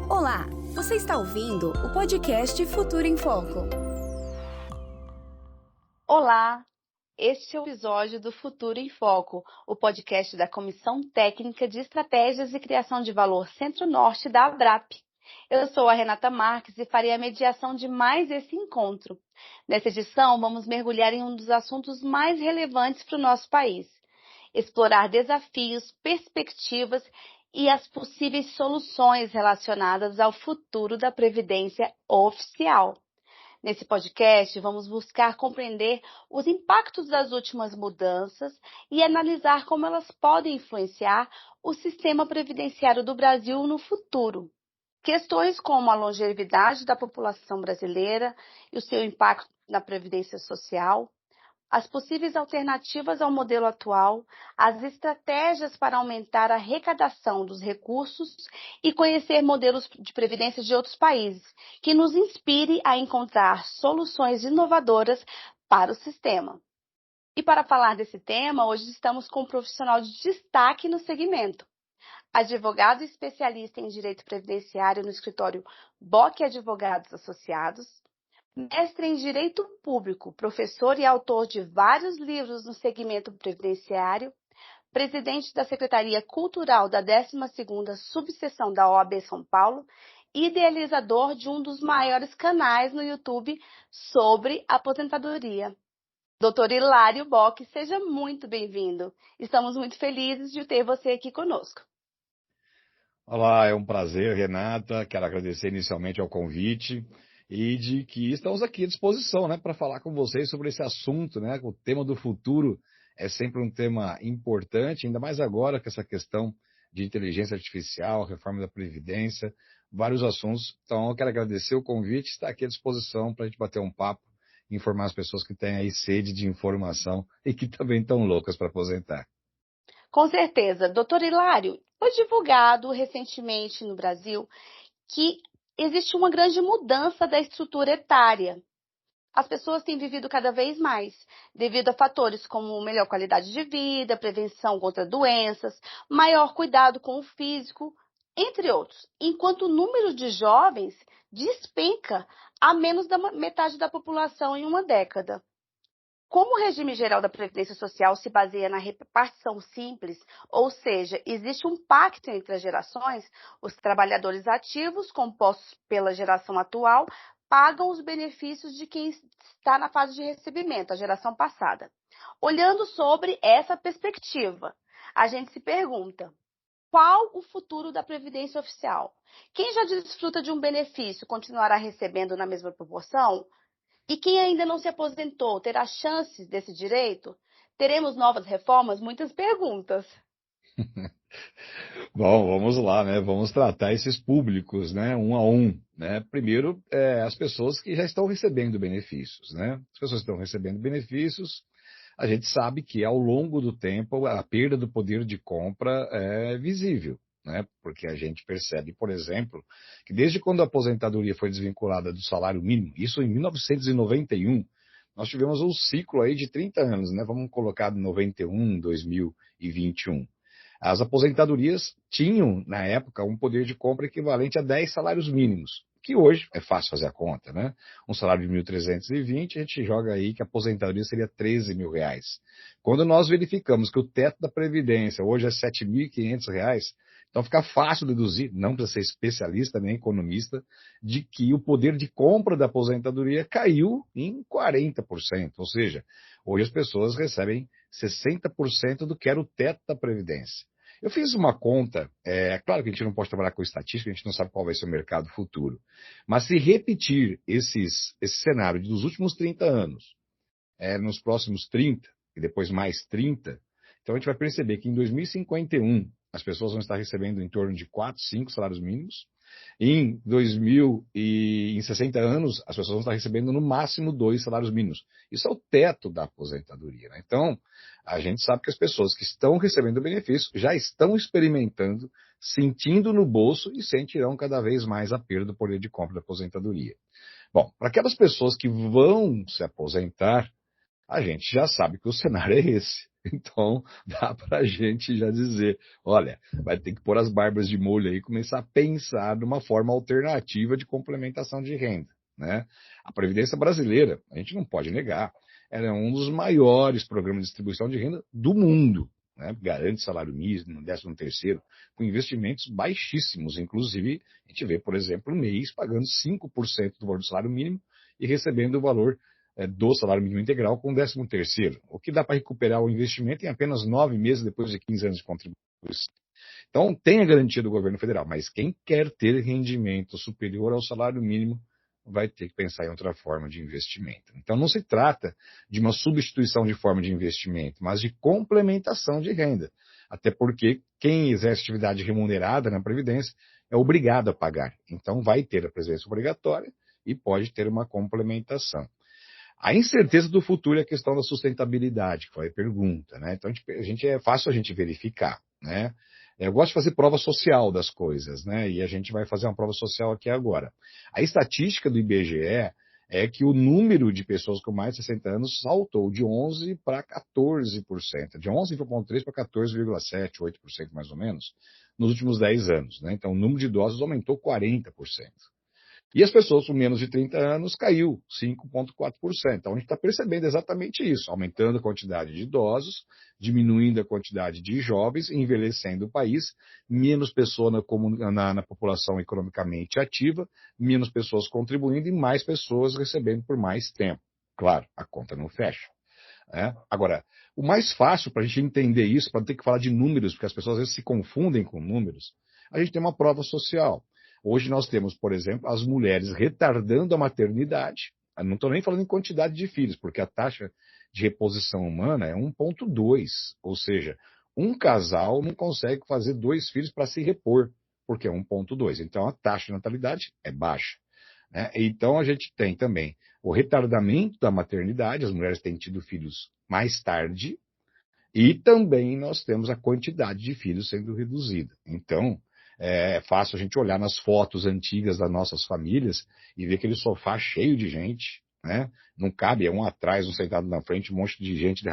Olá, você está ouvindo o podcast Futuro em Foco. Olá, este é o episódio do Futuro em Foco, o podcast da Comissão Técnica de Estratégias e Criação de Valor Centro-Norte da ABRAP. Eu sou a Renata Marques e farei a mediação de mais esse encontro. Nessa edição, vamos mergulhar em um dos assuntos mais relevantes para o nosso país. Explorar desafios, perspectivas e as possíveis soluções relacionadas ao futuro da Previdência Oficial. Nesse podcast, vamos buscar compreender os impactos das últimas mudanças e analisar como elas podem influenciar o sistema previdenciário do Brasil no futuro. Questões como a longevidade da população brasileira e o seu impacto na previdência social, as possíveis alternativas ao modelo atual, as estratégias para aumentar a arrecadação dos recursos e conhecer modelos de previdência de outros países, que nos inspire a encontrar soluções inovadoras para o sistema. E para falar desse tema, hoje estamos com um profissional de destaque no segmento. Advogado especialista em direito previdenciário no escritório Bock Advogados Associados, mestre em Direito Público, professor e autor de vários livros no segmento previdenciário, presidente da Secretaria Cultural da 12ª Subseção da OAB São Paulo e idealizador de um dos maiores canais no YouTube sobre aposentadoria. Doutor Hilário Bock, seja muito bem-vindo. Estamos muito felizes de ter você aqui conosco. Olá, é um prazer, Renata. Quero agradecer inicialmente ao convite e de que estamos aqui à disposição, para falar com vocês sobre esse assunto, O tema do futuro é sempre um tema importante, ainda mais agora com essa questão de inteligência artificial, reforma da Previdência, vários assuntos. Então, eu quero agradecer o convite, estar aqui à disposição para a gente bater um papo, informar as pessoas que têm aí sede de informação e que também estão loucas para aposentar. Com certeza. Doutor Hilário, foi divulgado recentemente no Brasil que existe uma grande mudança da estrutura etária. As pessoas têm vivido cada vez mais, devido a fatores como melhor qualidade de vida, prevenção contra doenças, maior cuidado com o físico, entre outros. Enquanto o número de jovens despenca a menos da metade da população em uma década. Como o regime geral da Previdência Social se baseia na repartição simples, ou seja, existe um pacto entre as gerações, os trabalhadores ativos, compostos pela geração atual, pagam os benefícios de quem está na fase de recebimento, a geração passada. Olhando sobre essa perspectiva, a gente se pergunta: qual o futuro da Previdência Oficial? Quem já desfruta de um benefício continuará recebendo na mesma proporção? E quem ainda não se aposentou terá chances desse direito? Teremos novas reformas? Muitas perguntas. Bom, vamos lá, Vamos tratar esses públicos, um a um, Primeiro, as pessoas que já estão recebendo benefícios, As pessoas que estão recebendo benefícios, a gente sabe que ao longo do tempo a perda do poder de compra é visível, Porque a gente percebe, por exemplo, que desde quando a aposentadoria foi desvinculada do salário mínimo, isso em 1991, nós tivemos um ciclo aí de 30 anos, Vamos colocar de 91, 2021. As aposentadorias tinham, na época, um poder de compra equivalente a 10 salários mínimos, que hoje é fácil fazer a conta, Um salário de 1.320, a gente joga aí que a aposentadoria seria 13 mil reais. Quando nós verificamos que o teto da Previdência hoje é 7.500 reais, então fica fácil deduzir, não precisa ser especialista nem economista, de que o poder de compra da aposentadoria caiu em 40%, ou seja, hoje as pessoas recebem 60% do que era o teto da Previdência. Eu fiz uma conta, claro que a gente não pode trabalhar com estatística, a gente não sabe qual vai ser o mercado futuro, mas se repetir esse cenário dos últimos 30 anos, nos próximos 30, e depois mais 30, então a gente vai perceber que em 2051 as pessoas vão estar recebendo em torno de 4, 5 salários mínimos, em 60 anos, as pessoas vão estar recebendo no máximo 2 salários mínimos. Isso é o teto da aposentadoria, Então, a gente sabe que as pessoas que estão recebendo o benefício já estão experimentando, sentindo no bolso e sentirão cada vez mais a perda do poder de compra da aposentadoria. Bom, para aquelas pessoas que vão se aposentar, a gente já sabe que o cenário é esse. Então, dá para a gente já dizer, olha, vai ter que pôr as barbas de molho aí e começar a pensar numa forma alternativa de complementação de renda, né? A Previdência Brasileira, a gente não pode negar, ela é um dos maiores programas de distribuição de renda do mundo, né? Garante salário mínimo, 13º, com investimentos baixíssimos. Inclusive, a gente vê, por exemplo, o MEIs pagando 5% do valor do salário mínimo e recebendo o valor do salário mínimo integral com o 13º, o que dá para recuperar o investimento em apenas 9 meses depois de 15 anos de contribuição. Então, tem a garantia do governo federal, mas quem quer ter rendimento superior ao salário mínimo vai ter que pensar em outra forma de investimento. Então, não se trata de uma substituição de forma de investimento, mas de complementação de renda. Até porque quem exerce atividade remunerada na Previdência é obrigado a pagar. Então, vai ter a presença obrigatória e pode ter uma complementação. A incerteza do futuro é a questão da sustentabilidade, que foi a pergunta, né? Então, é fácil a gente verificar, né? Eu gosto de fazer prova social das coisas, né? E a gente vai fazer uma prova social aqui agora. A estatística do IBGE é que o número de pessoas com mais de 60 anos saltou de 11% para 14%, de 11,3% para 14,7%, 8% mais ou menos, nos últimos 10 anos, né? Então, o número de idosos aumentou 40%. E as pessoas com menos de 30 anos caiu 5,4%. Então a gente está percebendo exatamente isso, aumentando a quantidade de idosos, diminuindo a quantidade de jovens, envelhecendo o país, menos pessoas na população economicamente ativa, menos pessoas contribuindo e mais pessoas recebendo por mais tempo. Claro, a conta não fecha. Agora, o mais fácil para a gente entender isso, para não ter que falar de números, porque as pessoas às vezes se confundem com números, a gente tem uma prova social. Hoje nós temos, por exemplo, as mulheres retardando a maternidade. Eu não estou nem falando em quantidade de filhos, porque a taxa de reposição humana é 1,2. Ou seja, um casal não consegue fazer 2 filhos para se repor, porque é 1,2. Então a taxa de natalidade é baixa, né? Então a gente tem também o retardamento da maternidade, as mulheres têm tido filhos mais tarde, e também nós temos a quantidade de filhos sendo reduzida. Então, é fácil a gente olhar nas fotos antigas das nossas famílias e ver aquele sofá cheio de gente, né? Não cabe, é um atrás, um sentado na frente, um monte de gente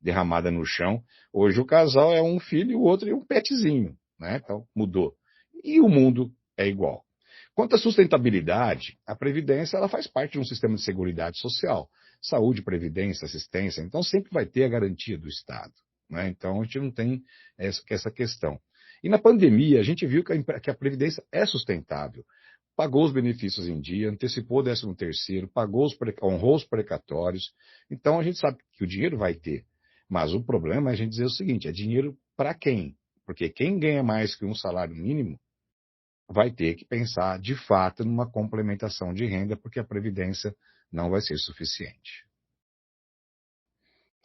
derramada no chão. Hoje o casal é um filho e o outro é um petzinho, né? Então, mudou. E o mundo é igual. Quanto à sustentabilidade, a Previdência ela faz parte de um sistema de seguridade social. Saúde, previdência, assistência, então sempre vai ter a garantia do Estado, né? Então a gente não tem essa questão. E na pandemia a gente viu que a Previdência é sustentável. Pagou os benefícios em dia, antecipou o 13º, honrou os precatórios. Então a gente sabe que o dinheiro vai ter. Mas o problema é a gente dizer o seguinte, é dinheiro para quem? Porque quem ganha mais que um salário mínimo vai ter que pensar, de fato, numa complementação de renda, porque a Previdência não vai ser suficiente.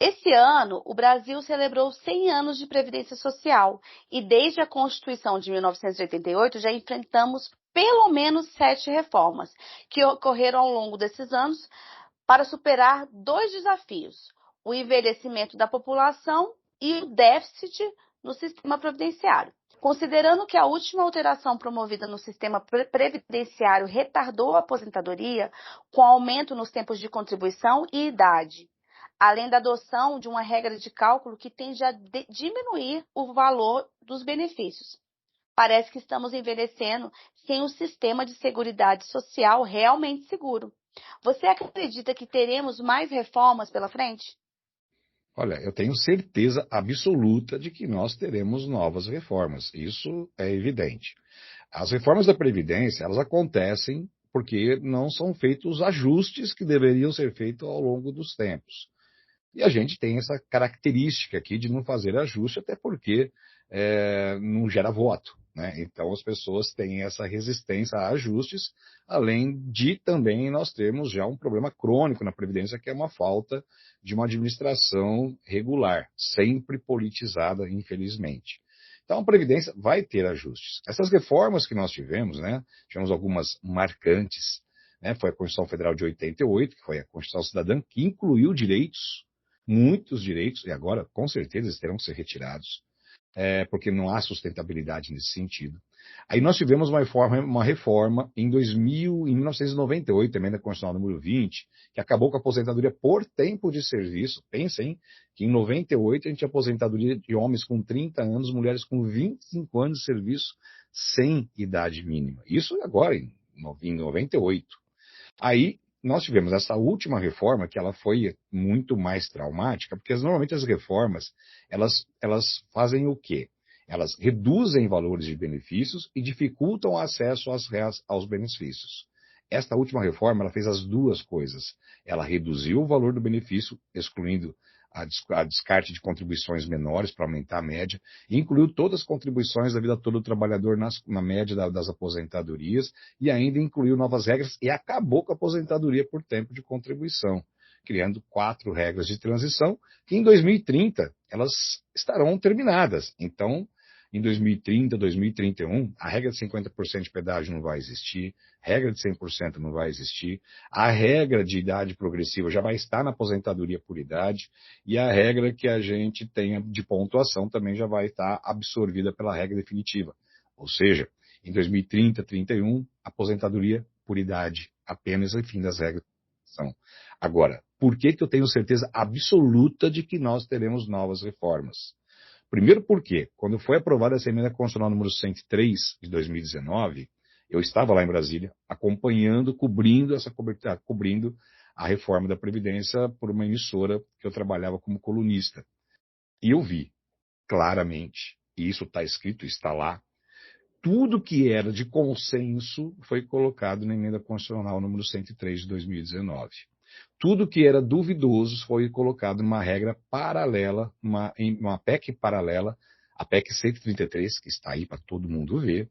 Esse ano, o Brasil celebrou 100 anos de Previdência Social e desde a Constituição de 1988 já enfrentamos pelo menos 7 reformas que ocorreram ao longo desses anos para superar 2 desafios: o envelhecimento da população e o déficit no sistema previdenciário. Considerando que a última alteração promovida no sistema previdenciário retardou a aposentadoria, com aumento nos tempos de contribuição e idade, além da adoção de uma regra de cálculo que tende a diminuir o valor dos benefícios. Parece que estamos envelhecendo sem um sistema de seguridade social realmente seguro. Você acredita que teremos mais reformas pela frente? Olha, eu tenho certeza absoluta de que nós teremos novas reformas. Isso é evidente. As reformas da Previdência, elas acontecem porque não são feitos os ajustes que deveriam ser feitos ao longo dos tempos. E a gente tem essa característica aqui de não fazer ajuste, até porque não gera voto, né? Então as pessoas têm essa resistência a ajustes, além de também nós termos já um problema crônico na Previdência, que é uma falta de uma administração regular, sempre politizada, infelizmente. Então a Previdência vai ter ajustes. Essas reformas que nós tivemos, né? Tivemos algumas marcantes, né? Foi a Constituição Federal de 88, que foi a Constituição Cidadã, que incluiu direitos, muitos direitos, e agora, com certeza, eles terão que ser retirados. porque não há sustentabilidade nesse sentido. Aí nós tivemos uma reforma em 1998, emenda constitucional número 20, que acabou com a aposentadoria por tempo de serviço. Pensem que em 98 a gente tinha aposentadoria de homens com 30 anos, mulheres com 25 anos de serviço, sem idade mínima. Isso agora, em 98. Aí nós tivemos essa última reforma, que ela foi muito mais traumática, porque normalmente as reformas, elas fazem o quê? Elas reduzem valores de benefícios e dificultam o acesso aos benefícios. Esta última reforma, ela fez as duas coisas. Ela reduziu o valor do benefício, excluindo a descarte de contribuições menores para aumentar a média, e incluiu todas as contribuições da vida toda do trabalhador na média das aposentadorias, e ainda incluiu novas regras e acabou com a aposentadoria por tempo de contribuição, criando 4 regras de transição, que em 2030 elas estarão terminadas. Então, em 2030, 2031, a regra de 50% de pedágio não vai existir, regra de 100% não vai existir, a regra de idade progressiva já vai estar na aposentadoria por idade, e a regra que a gente tenha de pontuação também já vai estar absorvida pela regra definitiva. Ou seja, em 2030, 31, aposentadoria por idade, apenas o fim das regras de transição. Agora, por que eu tenho certeza absoluta de que nós teremos novas reformas? Primeiro porque, quando foi aprovada essa emenda constitucional número 103 de 2019, eu estava lá em Brasília, acompanhando, cobrindo a reforma da Previdência por uma emissora que eu trabalhava como colunista. E eu vi claramente, e isso está escrito, está lá, tudo que era de consenso foi colocado na emenda constitucional número 103 de 2019. Tudo que era duvidoso foi colocado numa regra paralela, uma PEC paralela, a PEC 133, que está aí para todo mundo ver,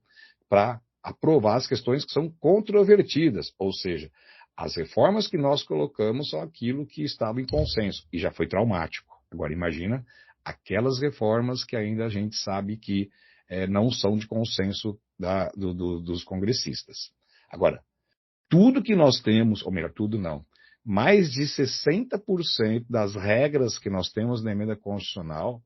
para aprovar as questões que são controvertidas, ou seja, as reformas que nós colocamos são aquilo que estava em consenso, e já foi traumático. Agora imagina aquelas reformas que ainda a gente sabe que não são de consenso dos congressistas. Agora, tudo que nós temos, ou melhor, tudo não, mais de 60% das regras que nós temos na emenda constitucional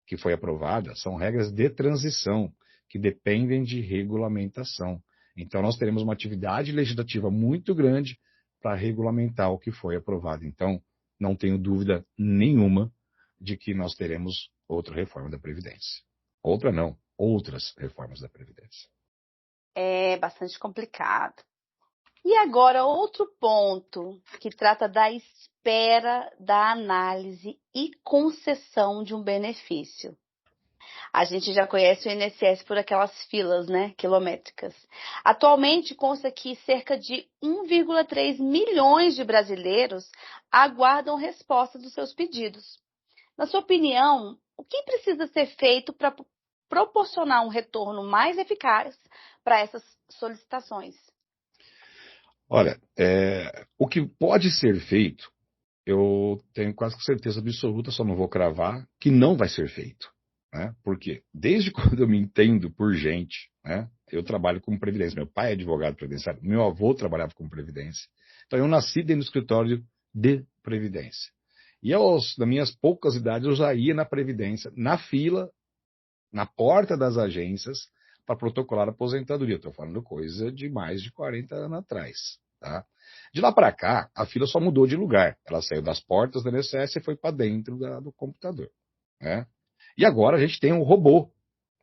que foi aprovada são regras de transição, que dependem de regulamentação. Então, nós teremos uma atividade legislativa muito grande para regulamentar o que foi aprovado. Então, não tenho dúvida nenhuma de que nós teremos outra reforma da Previdência. Outra não, outras reformas da Previdência. É bastante complicado. E agora, outro ponto que trata da espera da análise e concessão de um benefício. A gente já conhece o INSS por aquelas filas, né, quilométricas. Atualmente, consta que cerca de 1,3 milhões de brasileiros aguardam resposta dos seus pedidos. Na sua opinião, o que precisa ser feito para proporcionar um retorno mais eficaz para essas solicitações? Olha, o que pode ser feito, eu tenho quase certeza absoluta, só não vou cravar, que não vai ser feito. Né? Porque desde quando eu me entendo por gente, né, eu trabalho com previdência. Meu pai é advogado previdenciário, meu avô trabalhava com previdência. Então eu nasci dentro do escritório de previdência. E nas minhas poucas idades eu já ia na previdência, na fila, na porta das agências, para protocolar a aposentadoria. Estou falando coisa de mais de 40 anos atrás. Tá? De lá para cá, a fila só mudou de lugar. Ela saiu das portas do INSS e foi para dentro do computador. Né? E agora a gente tem um robô,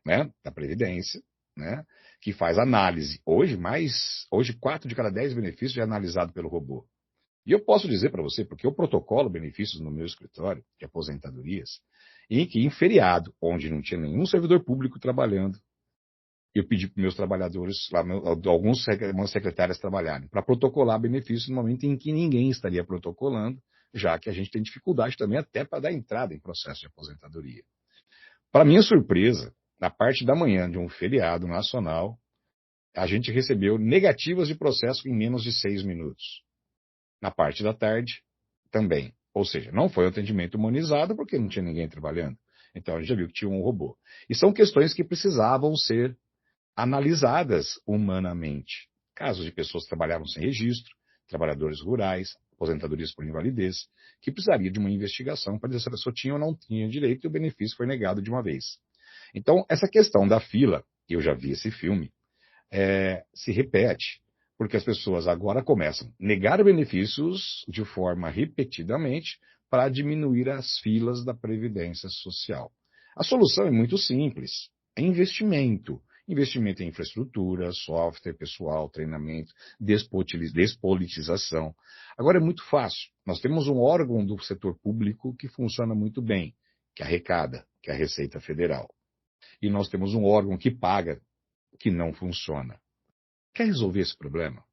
né, da Previdência, né, que faz análise. Hoje, 4 de cada 10 benefícios já é analisado pelo robô. E eu posso dizer para você, porque eu protocolo benefícios no meu escritório de aposentadorias, em que em feriado, onde não tinha nenhum servidor público trabalhando, eu pedi para meus trabalhadores, algumas secretárias trabalharem, para protocolar benefícios no momento em que ninguém estaria protocolando, já que a gente tem dificuldade também até para dar entrada em processo de aposentadoria. Para minha surpresa, na parte da manhã de um feriado nacional, a gente recebeu negativas de processo em menos de 6 minutos. Na parte da tarde, também. Ou seja, não foi um atendimento humanizado porque não tinha ninguém trabalhando. Então a gente já viu que tinha um robô. E são questões que precisavam ser analisadas humanamente. Casos de pessoas que trabalhavam sem registro, trabalhadores rurais, aposentadorias por invalidez, que precisaria de uma investigação para dizer se a pessoa tinha ou não tinha direito e o benefício foi negado de uma vez. Então, essa questão da fila, eu já vi esse filme, se repete, porque as pessoas agora começam a negar benefícios de forma repetidamente para diminuir as filas da Previdência Social. A solução é muito simples, é investimento. Investimento em infraestrutura, software, pessoal, treinamento, despolitização. Agora é muito fácil. Nós temos um órgão do setor público que funciona muito bem, que arrecada, que é a Receita Federal. E nós temos um órgão que paga, que não funciona. Quer resolver esse problema?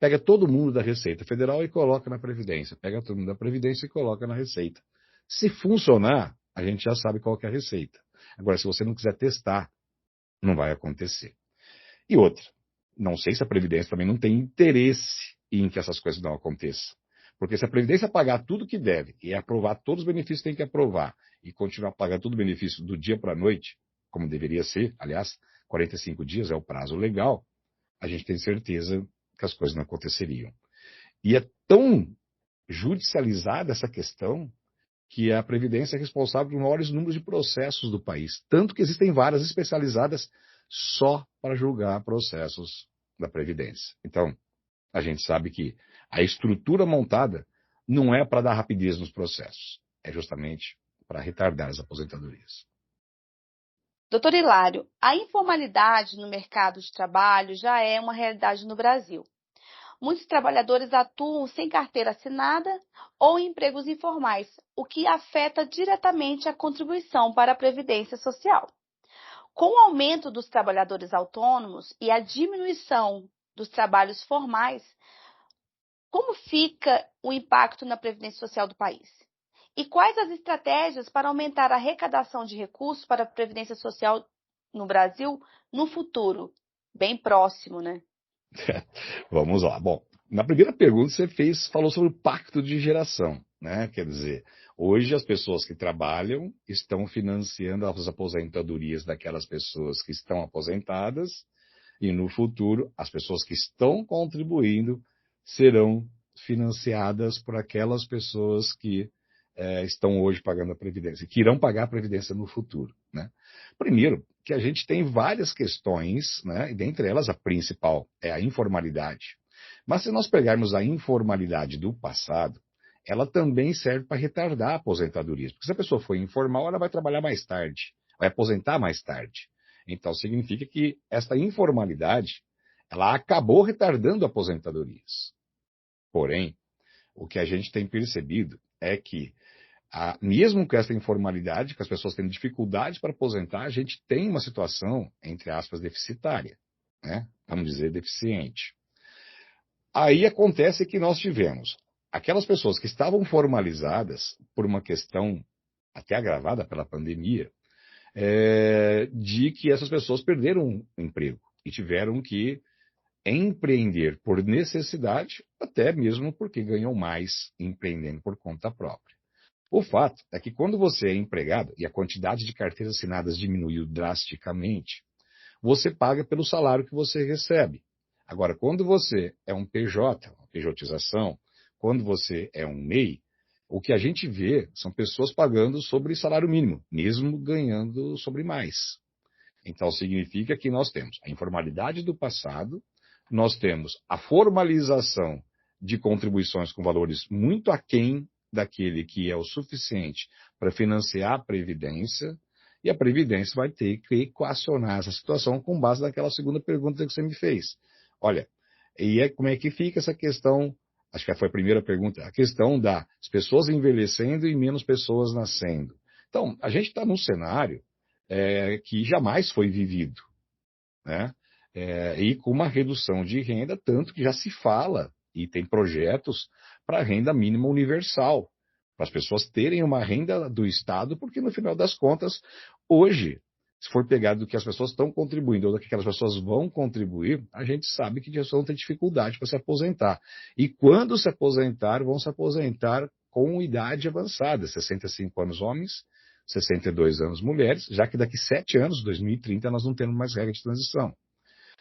Pega todo mundo da Receita Federal e coloca na Previdência. Pega todo mundo da Previdência e coloca na Receita. Se funcionar, a gente já sabe qual que é a receita. Agora, se você não quiser testar, não vai acontecer. E outra, não sei se a Previdência também não tem interesse em que essas coisas não aconteçam. Porque se a Previdência pagar tudo que deve e aprovar todos os benefícios que tem que aprovar e continuar pagando todo o benefício do dia para a noite, como deveria ser, aliás, 45 dias é o prazo legal, a gente tem certeza que as coisas não aconteceriam. E é tão judicializada essa questão que a Previdência é responsável por maiores números de processos do país. Tanto que existem varas especializadas só para julgar processos da Previdência. Então, a gente sabe que a estrutura montada não é para dar rapidez nos processos, é justamente para retardar as aposentadorias. Doutor Hilário, a informalidade no mercado de trabalho já é uma realidade no Brasil. Muitos trabalhadores atuam sem carteira assinada ou em empregos informais, o que afeta diretamente a contribuição para a Previdência Social. Com o aumento dos trabalhadores autônomos e a diminuição dos trabalhos formais, como fica o impacto na Previdência Social do país? E quais as estratégias para aumentar a arrecadação de recursos para a Previdência Social no Brasil no futuro? Bem próximo, né? Vamos lá. Bom, na primeira pergunta você falou sobre o pacto de geração, né? Quer dizer, hoje as pessoas que trabalham estão financiando as aposentadorias daquelas pessoas que estão aposentadas e no futuro as pessoas que estão contribuindo serão financiadas por aquelas pessoas que estão hoje pagando a Previdência, que irão pagar a Previdência no futuro, né? Primeiro, que a gente tem várias questões, né? E dentre elas a principal é a informalidade. Mas se nós pegarmos a informalidade do passado, ela também serve para retardar a aposentadoria. Porque se a pessoa for informal, ela vai trabalhar mais tarde, vai aposentar mais tarde. Então significa que esta informalidade, ela acabou retardando aposentadorias. Porém, o que a gente tem percebido é que mesmo com essa informalidade, que as pessoas têm dificuldade para aposentar, a gente tem uma situação, entre aspas, deficitária, né? Vamos dizer, deficiente. Aí acontece que nós tivemos aquelas pessoas que estavam formalizadas por uma questão até agravada pela pandemia, de que essas pessoas perderam o emprego e tiveram que empreender por necessidade, até mesmo porque ganham mais empreendendo por conta própria. O fato é que quando você é empregado e a quantidade de carteiras assinadas diminuiu drasticamente, você paga pelo salário que você recebe. Agora, quando você é um PJ, uma pejotização, quando você é um MEI, o que a gente vê são pessoas pagando sobre salário mínimo, mesmo ganhando sobre mais. Então, significa que nós temos a informalidade do passado, nós temos a formalização de contribuições com valores muito aquém daquele que é o suficiente para financiar a Previdência, e a Previdência vai ter que equacionar essa situação com base naquela segunda pergunta que você me fez. Olha, como é que fica essa questão, acho que foi a primeira pergunta, a questão das pessoas envelhecendo e menos pessoas nascendo. Então, a gente está num cenário que jamais foi vivido, né? E com uma redução de renda, tanto que já se fala, e tem projetos para renda mínima universal, para as pessoas terem uma renda do Estado, porque no final das contas, hoje, se for pegar do que as pessoas estão contribuindo ou do que aquelas pessoas vão contribuir, a gente sabe que já vão ter dificuldade para se aposentar. E quando se aposentar, vão se aposentar com idade avançada, 65 anos homens, 62 anos mulheres, já que daqui 7 anos, 2030, nós não temos mais regra de transição.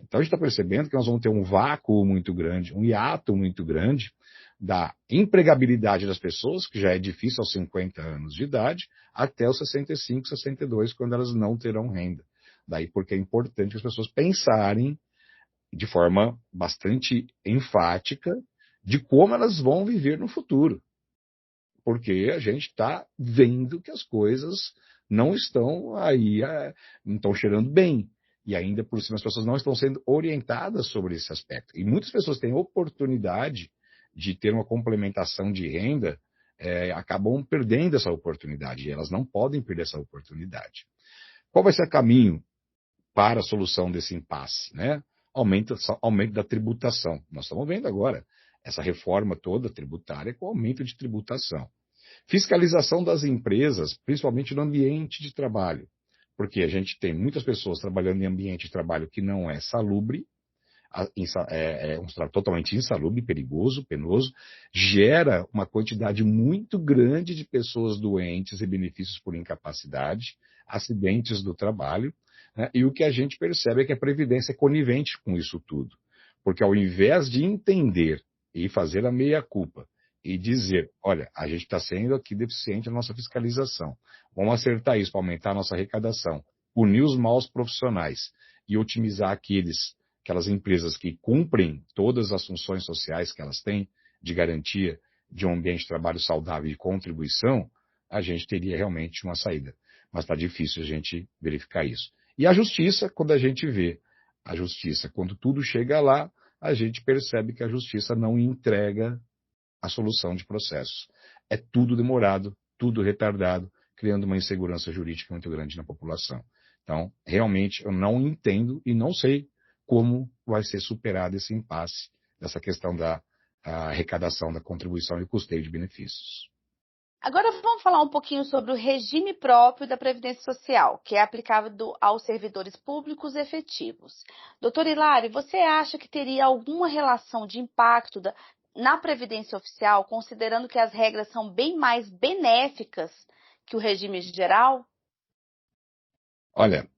Então a gente está percebendo que nós vamos ter um vácuo muito grande, um hiato muito grande, da empregabilidade das pessoas, que já é difícil aos 50 anos de idade, até os 65, 62, quando elas não terão renda. Daí porque é importante as pessoas pensarem de forma bastante enfática de como elas vão viver no futuro. Porque a gente está vendo que as coisas não estão aí, não estão cheirando bem. E ainda por cima as pessoas não estão sendo orientadas sobre esse aspecto. E muitas pessoas têm oportunidade de ter uma complementação de renda, acabam perdendo essa oportunidade. E elas não podem perder essa oportunidade. Qual vai ser o caminho para a solução desse impasse, né? Aumento da tributação. Nós estamos vendo agora essa reforma toda tributária com aumento de tributação. Fiscalização das empresas, principalmente no ambiente de trabalho, porque a gente tem muitas pessoas trabalhando em ambiente de trabalho que não é salubre, totalmente insalubre, perigoso, penoso, gera uma quantidade muito grande de pessoas doentes e benefícios por incapacidade, acidentes do trabalho, né? E o que a gente percebe é que a Previdência é conivente com isso tudo, porque ao invés de entender e fazer a meia-culpa e dizer, olha, a gente está sendo aqui deficiente na nossa fiscalização, vamos acertar isso para aumentar a nossa arrecadação, punir os maus profissionais e otimizar aquelas empresas que cumprem todas as funções sociais que elas têm de garantia de um ambiente de trabalho saudável e contribuição, a gente teria realmente uma saída. Mas está difícil a gente verificar isso. E a justiça, quando a gente vê a justiça, quando tudo chega lá, a gente percebe que a justiça não entrega a solução de processos. É tudo demorado, tudo retardado, criando uma insegurança jurídica muito grande na população. Então, realmente, eu não entendo e não sei como vai ser superado esse impasse dessa questão da arrecadação da contribuição e custeio de benefícios. Agora vamos falar um pouquinho sobre o regime próprio da Previdência Social, que é aplicável aos servidores públicos efetivos. Doutor Hilário, você acha que teria alguma relação de impacto na Previdência Oficial, considerando que as regras são bem mais benéficas que o regime geral? Olha,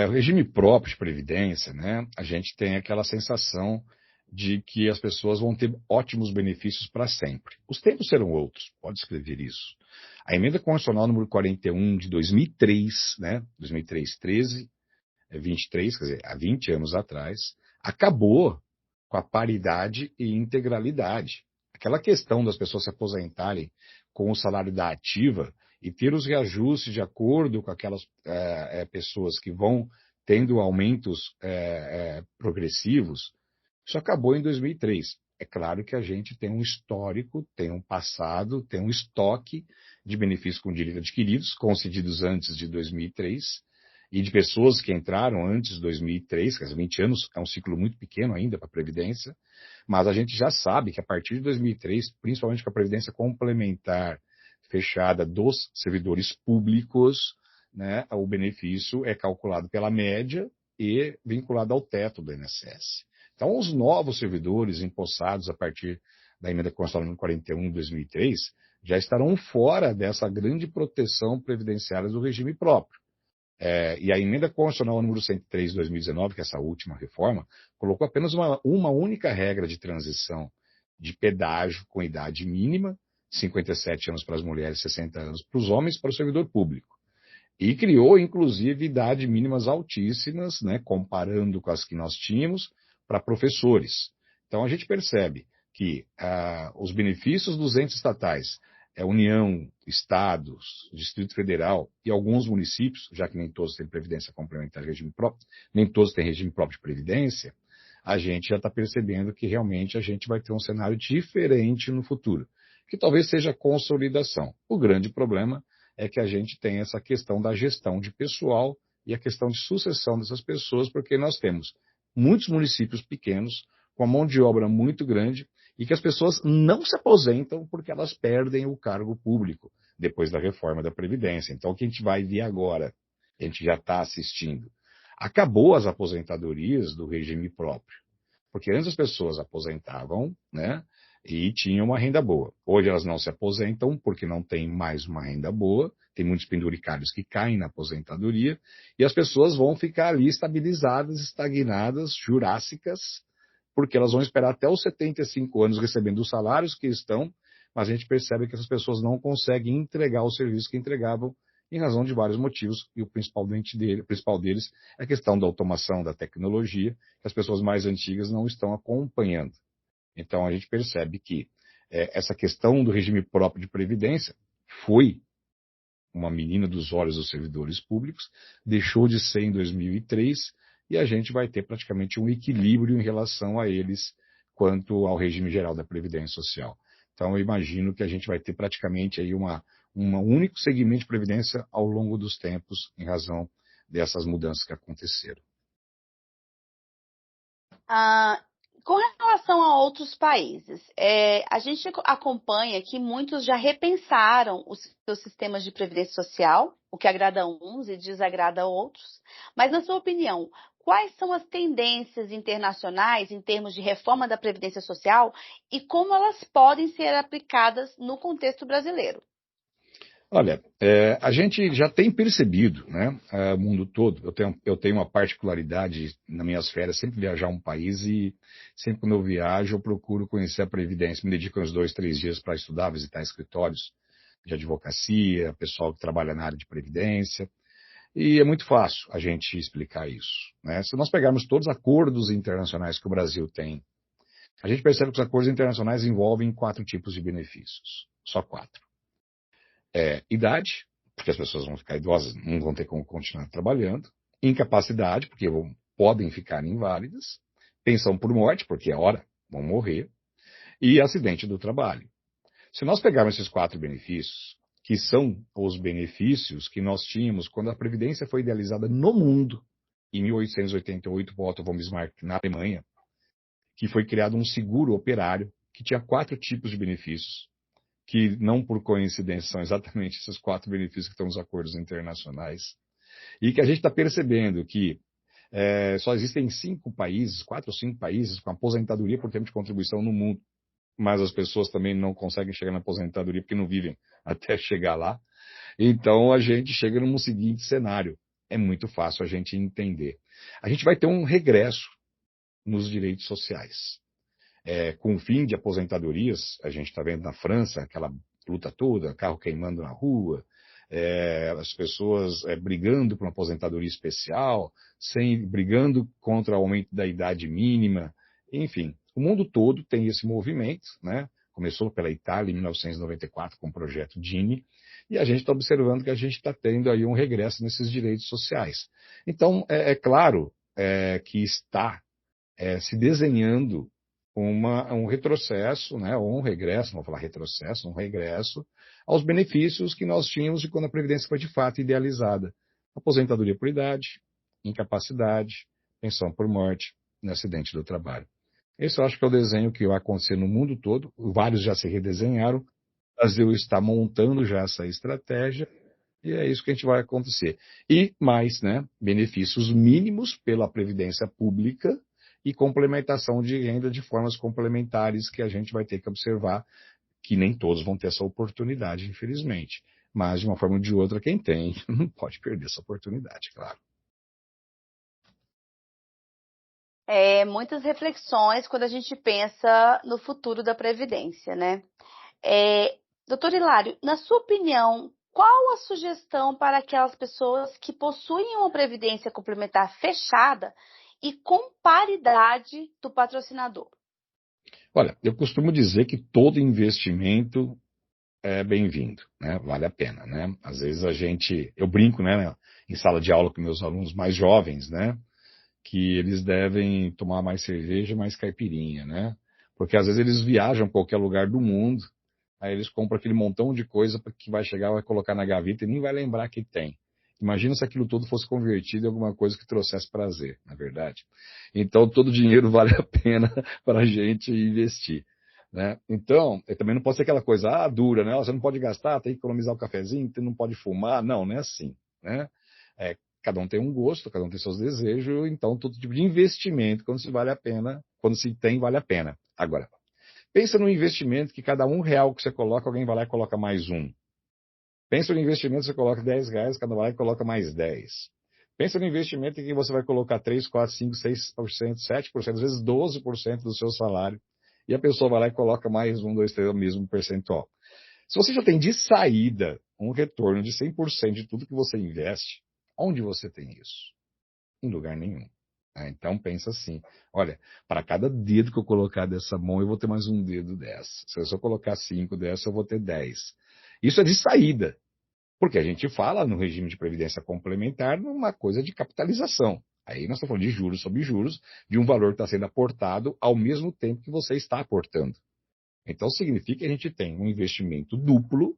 o regime próprio de Previdência, né, a gente tem aquela sensação de que as pessoas vão ter ótimos benefícios para sempre. Os tempos serão outros, pode escrever isso. A emenda constitucional número 41 de 2003, né, 2003, 13, 23, quer dizer, há 20 anos atrás, acabou com a paridade e integralidade. Aquela questão das pessoas se aposentarem com o salário da ativa e ter os reajustes de acordo com aquelas pessoas que vão tendo aumentos progressivos, isso acabou em 2003. É claro que a gente tem um histórico, tem um passado, tem um estoque de benefícios com direito adquiridos, concedidos antes de 2003, e de pessoas que entraram antes de 2003, quer dizer, 20 anos é um ciclo muito pequeno ainda para a Previdência, mas a gente já sabe que a partir de 2003, principalmente com a Previdência complementar fechada dos servidores públicos, né, o benefício é calculado pela média e vinculado ao teto do INSS. Então, os novos servidores empossados a partir da emenda constitucional número 41 de 2003 já estarão fora dessa grande proteção previdenciária do regime próprio. E a emenda constitucional número 103 de 2019, que é essa última reforma, colocou apenas uma única regra de transição de pedágio com idade mínima, 57 anos para as mulheres, 60 anos para os homens, para o servidor público. E criou, inclusive, idades mínimas altíssimas, né, comparando com as que nós tínhamos, para professores. Então, a gente percebe que os benefícios dos entes estatais, União, Estados, Distrito Federal e alguns municípios, já que nem todos têm previdência complementar de regime próprio, nem todos têm regime próprio de previdência, a gente já está percebendo que realmente a gente vai ter um cenário diferente no futuro, que talvez seja a consolidação. O grande problema é que a gente tem essa questão da gestão de pessoal e a questão de sucessão dessas pessoas, porque nós temos muitos municípios pequenos, com a mão de obra muito grande, e que as pessoas não se aposentam porque elas perdem o cargo público depois da reforma da Previdência. Então, o que a gente vai ver agora, a gente já está assistindo. Acabou as aposentadorias do regime próprio, porque antes as pessoas aposentavam, né, e tinham uma renda boa. Hoje elas não se aposentam porque não tem mais uma renda boa, tem muitos penduricários que caem na aposentadoria, e as pessoas vão ficar ali estabilizadas, estagnadas, jurássicas, porque elas vão esperar até os 75 anos recebendo os salários que estão, mas a gente percebe que essas pessoas não conseguem entregar o serviço que entregavam em razão de vários motivos, e o principal deles é a questão da automação, da tecnologia, que as pessoas mais antigas não estão acompanhando. Então, a gente percebe que essa questão do regime próprio de previdência foi uma menina dos olhos dos servidores públicos, deixou de ser em 2003, e a gente vai ter praticamente um equilíbrio em relação a eles quanto ao regime geral da Previdência Social. Então, eu imagino que a gente vai ter praticamente aí um único segmento de previdência ao longo dos tempos, em razão dessas mudanças que aconteceram. Com relação a outros países, a gente acompanha que muitos já repensaram os seus sistemas de previdência social, o que agrada a uns e desagrada a outros. Mas, na sua opinião, quais são as tendências internacionais em termos de reforma da previdência social e como elas podem ser aplicadas no contexto brasileiro? Olha, a gente já tem percebido, né, o mundo todo. Eu tenho uma particularidade nas minhas férias, sempre viajar a um país, e sempre quando eu viajo eu procuro conhecer a Previdência. Me dedico uns 2, 3 dias para estudar, visitar escritórios de advocacia, pessoal que trabalha na área de Previdência, e é muito fácil a gente explicar isso, né? Se nós pegarmos todos os acordos internacionais que o Brasil tem, a gente percebe que os acordos internacionais envolvem 4 tipos de benefícios, só 4. Idade, porque as pessoas vão ficar idosas, não vão ter como continuar trabalhando. Incapacidade, porque podem ficar inválidas. Pensão por morte, porque é hora, vão morrer. E acidente do trabalho. Se nós pegarmos esses 4 benefícios, que são os benefícios que nós tínhamos quando a Previdência foi idealizada no mundo, em 1888, por Otto von Bismarck, na Alemanha, que foi criado um seguro operário, que tinha 4 tipos de benefícios, que não por coincidência são exatamente esses 4 benefícios que estão nos acordos internacionais, e que a gente está percebendo que só existem 5 países, 4 ou 5 países com aposentadoria por tempo de contribuição no mundo, mas as pessoas também não conseguem chegar na aposentadoria porque não vivem até chegar lá. Então a gente chega num seguinte cenário, é muito fácil a gente entender. A gente vai ter um regresso nos direitos sociais. Com o fim de aposentadorias, a gente está vendo na França aquela luta toda, carro queimando na rua, as pessoas brigando por uma aposentadoria especial, brigando contra o aumento da idade mínima, enfim, o mundo todo tem esse movimento, né? Começou pela Itália em 1994 com o projeto Gini, e a gente está observando que a gente está tendo aí um regresso nesses direitos sociais. Então, é claro que está se desenhando um retrocesso, né, ou um regresso, não vou falar retrocesso, um regresso aos benefícios que nós tínhamos de quando a Previdência foi de fato idealizada. Aposentadoria por idade, incapacidade, pensão por morte, no acidente do trabalho. Esse eu acho que é o desenho que vai acontecer no mundo todo, vários já se redesenharam, o Brasil está montando já essa estratégia, e é isso que a gente vai acontecer. E mais, né, benefícios mínimos pela Previdência Pública, e complementação de renda de formas complementares que a gente vai ter que observar, que nem todos vão ter essa oportunidade, infelizmente. Mas, de uma forma ou de outra, quem tem não pode perder essa oportunidade, claro. Muitas reflexões quando a gente pensa no futuro da Previdência, né? Doutor Hilário, na sua opinião, qual a sugestão para aquelas pessoas que possuem uma previdência complementar fechada e com paridade do patrocinador? Olha, eu costumo dizer que todo investimento é bem-vindo, né? Vale a pena, né? Às vezes eu brinco, né, em sala de aula com meus alunos mais jovens, né, que eles devem tomar mais cerveja, mais caipirinha, né? Porque às vezes eles viajam a qualquer lugar do mundo, aí eles compram aquele montão de coisa que vai chegar, vai colocar na gaveta e nem vai lembrar que tem. Imagina se aquilo tudo fosse convertido em alguma coisa que trouxesse prazer, na verdade. Então, todo dinheiro vale a pena para a gente investir, né? Então, também não pode ser aquela coisa, dura, né? Você não pode gastar, tem que economizar o cafezinho, não pode fumar. Não é assim, né? Cada um tem um gosto, cada um tem seus desejos, então todo tipo de investimento, quando se tem, vale a pena. Agora, pensa no investimento que cada R$1 que você coloca, alguém vai lá e coloca mais um. Pensa no investimento que você coloca R$10, cada um vai lá e coloca mais 10. Pensa no investimento em que você vai colocar 3, 4, 5, 6%, 7%, às vezes 12% do seu salário, e a pessoa vai lá e coloca mais 1, 2, 3, o mesmo percentual. Se você já tem de saída um retorno de 100% de tudo que você investe, onde você tem isso? Em lugar nenhum. Então pensa assim, olha, para cada dedo que eu colocar dessa mão, eu vou ter mais um dedo dessa. Se eu só colocar 5 dessa, eu vou ter 10. Isso é de saída, porque a gente fala no regime de previdência complementar numa coisa de capitalização. Aí nós estamos falando de juros sobre juros, de um valor que está sendo aportado ao mesmo tempo que você está aportando. Então significa que a gente tem um investimento duplo,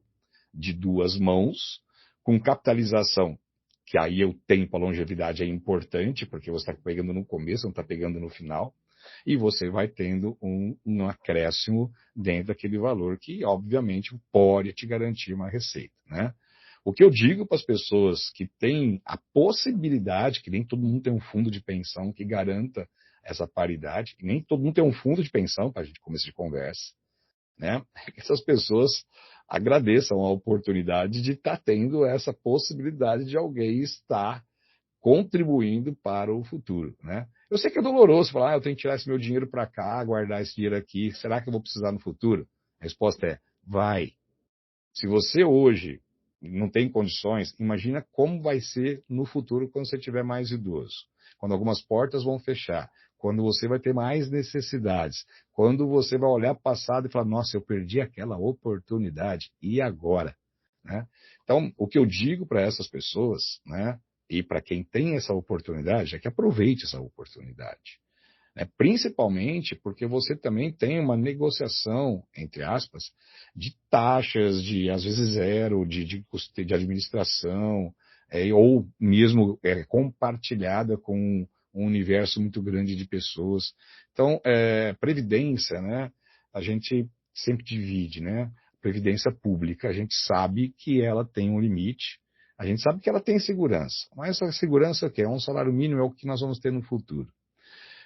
de duas mãos, com capitalização, que aí o tempo, a longevidade é importante, porque você está pegando no começo, não está pegando no final, e você vai tendo um acréscimo dentro daquele valor que, obviamente, pode te garantir uma receita, né? O que eu digo para as pessoas que têm a possibilidade, que nem todo mundo tem um fundo de pensão que garanta essa paridade, e nem todo mundo tem um fundo de pensão, para a gente começar de conversa, né? Que essas pessoas agradeçam a oportunidade de estar tendo essa possibilidade de alguém estar contribuindo para o futuro, né? Eu sei que é doloroso falar, eu tenho que tirar esse meu dinheiro para cá, guardar esse dinheiro aqui, será que eu vou precisar no futuro? A resposta é, vai. Se você hoje não tem condições, imagina como vai ser no futuro quando você tiver mais idoso, quando algumas portas vão fechar, quando você vai ter mais necessidades, quando você vai olhar para o passado e falar, nossa, eu perdi aquela oportunidade, e agora? Né? Então, o que eu digo para essas pessoas, né, e para quem tem essa oportunidade, é que aproveite essa oportunidade. Né? Principalmente porque você também tem uma negociação, entre aspas, de taxas, de às vezes zero, de custo de administração, ou mesmo compartilhada com um universo muito grande de pessoas. Então, previdência, né, a gente sempre divide, né? Previdência pública, a gente sabe que ela tem um limite, a gente sabe que ela tem segurança, mas essa segurança o quê? É um salário mínimo, é o que nós vamos ter no futuro.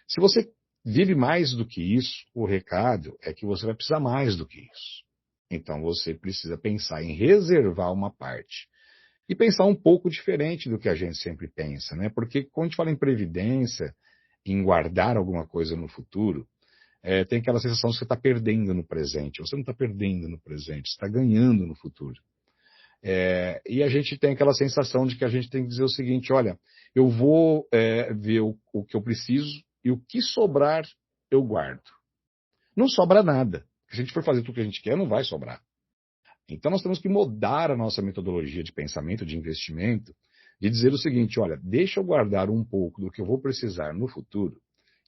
Se você vive mais do que isso, o recado é que você vai precisar mais do que isso. Então você precisa pensar em reservar uma parte. E pensar um pouco diferente do que a gente sempre pensa, né? Porque quando a gente fala em previdência, em guardar alguma coisa no futuro, tem aquela sensação de que você está perdendo no presente. Você não está perdendo no presente, você está ganhando no futuro. E a gente tem aquela sensação de que a gente tem que dizer o seguinte, olha, eu vou ver o que eu preciso e o que sobrar eu guardo. Não sobra nada. Se a gente for fazer tudo o que a gente quer, não vai sobrar. Então nós temos que mudar a nossa metodologia de pensamento, de investimento, de dizer o seguinte, olha, deixa eu guardar um pouco do que eu vou precisar no futuro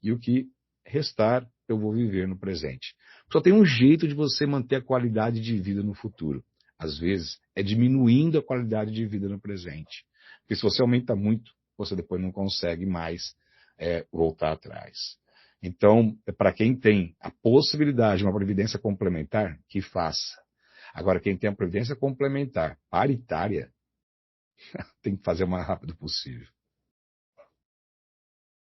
e o que restar eu vou viver no presente. Só tem um jeito de você manter a qualidade de vida no futuro. Às vezes, é diminuindo a qualidade de vida no presente. Porque se você aumenta muito, você depois não consegue mais voltar atrás. Então, para quem tem a possibilidade de uma previdência complementar, que faça. Agora, quem tem a previdência complementar paritária, tem que fazer o mais rápido possível.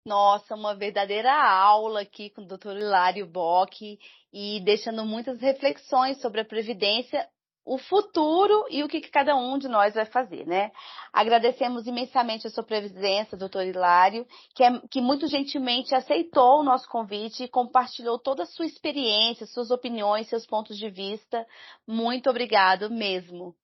Nossa, uma verdadeira aula aqui com o Dr. Hilário Bock e deixando muitas reflexões sobre a Previdência, o futuro e o que cada um de nós vai fazer, né? Agradecemos imensamente a sua presença, Dr. Hilário, que muito gentilmente aceitou o nosso convite e compartilhou toda a sua experiência, suas opiniões, seus pontos de vista. Muito obrigado mesmo.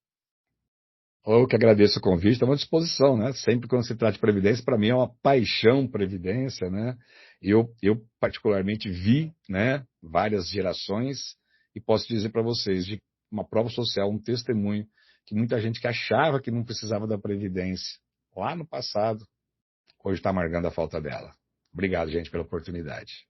Eu que agradeço o convite, estamos à disposição, né? Sempre quando se trata de previdência, para mim é uma paixão previdência, né? Eu particularmente vi, né, várias gerações e posso dizer para vocês, de uma prova social, um testemunho, que muita gente que achava que não precisava da previdência lá no passado, hoje está amargando a falta dela. Obrigado, gente, pela oportunidade.